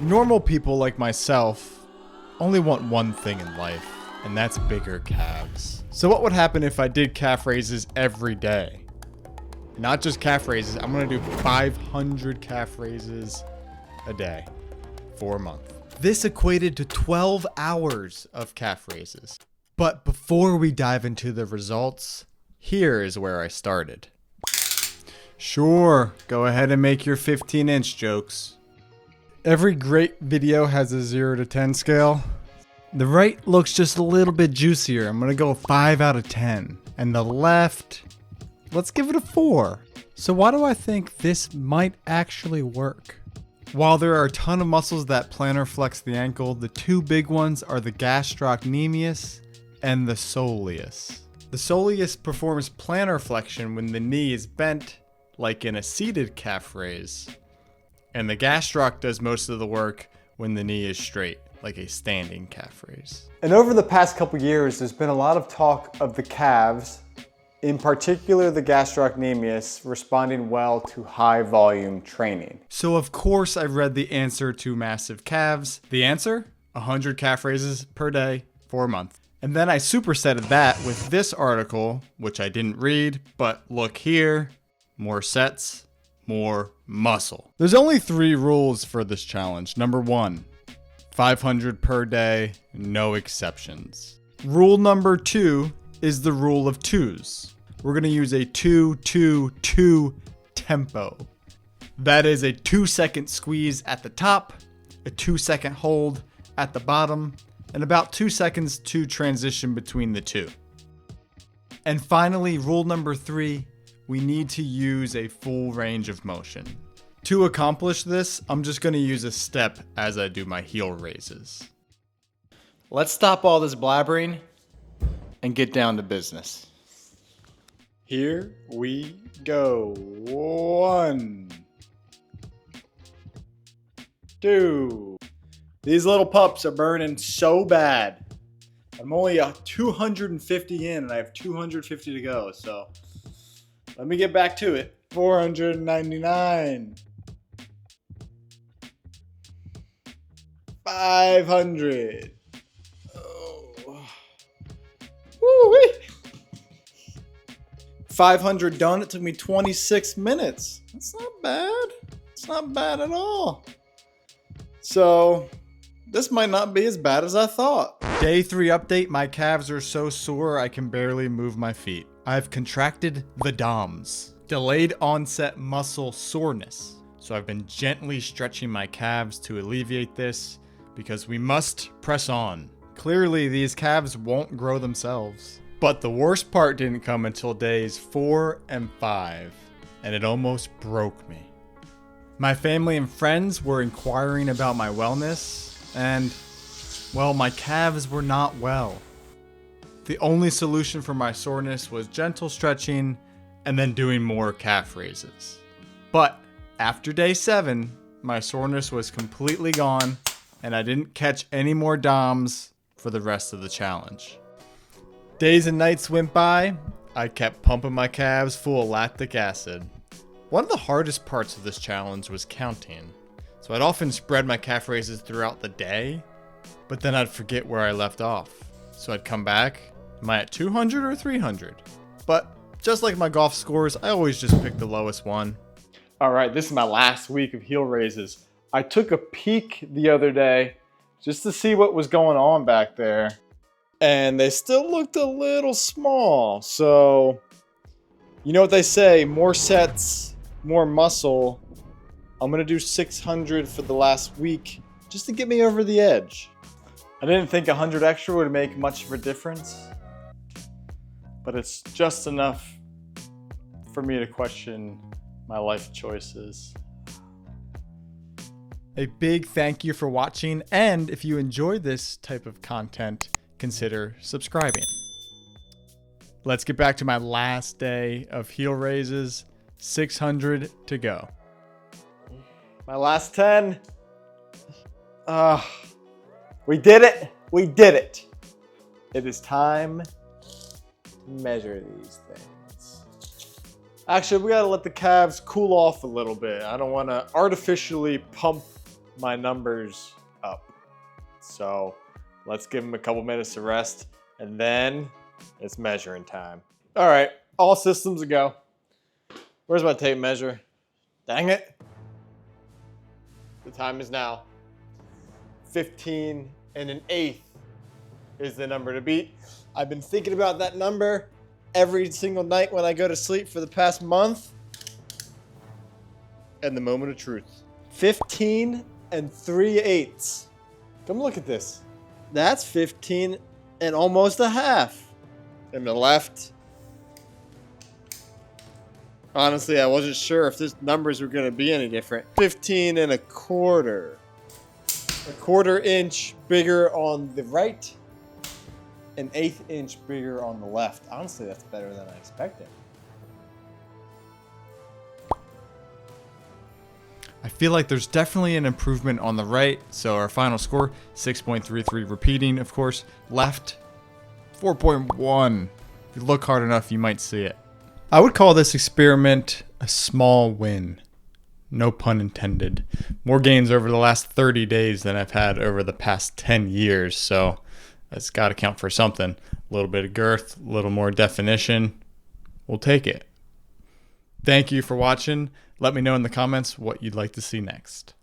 Normal people like myself only want one thing in life, and that's bigger calves. So what would happen if I did calf raises every day? Not just calf raises, I'm gonna do 500 calf raises a day for a month. This equated to 12 hours of calf raises. But before we dive into the results, here is where I started. Sure, go ahead and make your 15-inch jokes. Every great video has a 0 to 10 scale. The right looks just a little bit juicier. I'm gonna go 5 out of 10. And the left, let's give it a 4. So why do I think this might actually work? While there are a ton of muscles that plantar flex the ankle, the two big ones are the gastrocnemius and the soleus. The soleus performs plantar flexion when the knee is bent, like in a seated calf raise. And the gastroc does most of the work when the knee is straight, like a standing calf raise. And over the past couple years, there's been a lot of talk of the calves, in particular the gastrocnemius, responding well to high volume training. So of course I read the answer to massive calves. The answer? 100 calf raises per day for a month. And then I supersetted that with this article, which I didn't read, but look here, more sets, more muscle. There's only 3 rules for this challenge. Number 1, 500 per day, no exceptions. Rule number 2 is the rule of 2s. We're gonna use a 2-2-2 tempo. That is a 2-second squeeze at the top, a 2-second hold at the bottom, and about 2 seconds to transition between the two. And finally, rule number 3, we need to use a full range of motion. To accomplish this, I'm just gonna use a step as I do my heel raises. Let's stop all this blabbering and get down to business. Here we go. 1, 2. These little pups are burning so bad. I'm only 250 in and I have 250 to go, so let me get back to it. 499. 500. Oh. Woo-wee. 500 done. It took me 26 minutes. That's not bad. It's not bad at all. So this might not be as bad as I thought. Day 3 update. My calves are so sore I can barely move my feet. I've contracted the DOMS, delayed onset muscle soreness. So I've been gently stretching my calves to alleviate this because we must press on. Clearly these calves won't grow themselves. But the worst part didn't come until days 4 and 5, and it almost broke me. My family and friends were inquiring about my wellness, and, well, my calves were not well. The only solution for my soreness was gentle stretching and then doing more calf raises. But after day 7, my soreness was completely gone, and I didn't catch any more DOMs for the rest of the challenge. Days and nights went by. I kept pumping my calves full of lactic acid. One of the hardest parts of this challenge was counting. So I'd often spread my calf raises throughout the day, but then I'd forget where I left off. So I'd come back, am I at 200 or 300? But just like my golf scores, I always just pick the lowest one. All right, this is my last week of heel raises. I took a peek the other day just to see what was going on back there. And they still looked a little small. So, you know what they say, more sets, more muscle. I'm gonna do 600 for the last week just to get me over the edge. I didn't think 100 extra would make much of a difference, but it's just enough for me to question my life choices. A big thank you for watching, and if you enjoy this type of content, consider subscribing. Let's get back to my last day of heel raises. 600 to go. My last 10. We did it. We did it. It is time to measure these things. Actually, we gotta let the calves cool off a little bit. I don't wanna artificially pump my numbers up. So let's give them a couple minutes to rest, and then it's measuring time. All right, all systems a go. Where's my tape measure? Dang it. The time is now. 15 and an eighth is the number to beat. I've been thinking about that number every single night when I go to sleep for the past month. And the moment of truth. 15 and 3/8. Come look at this. That's 15 and almost a half. And the left. Honestly, I wasn't sure if these numbers were going to be any different. 15 and a quarter. A quarter inch bigger on the right. An eighth inch bigger on the left. Honestly, that's better than I expected. I feel like there's definitely an improvement on the right. So our final score, 6.33 repeating, of course. Left, 4.1. If you look hard enough, you might see it. I would call this experiment a small win. No pun intended. More gains over the last 30 days than I've had over the past 10 years. So that's got to count for something. A little bit of girth, a little more definition. We'll take it. Thank you for watching. Let me know in the comments what you'd like to see next.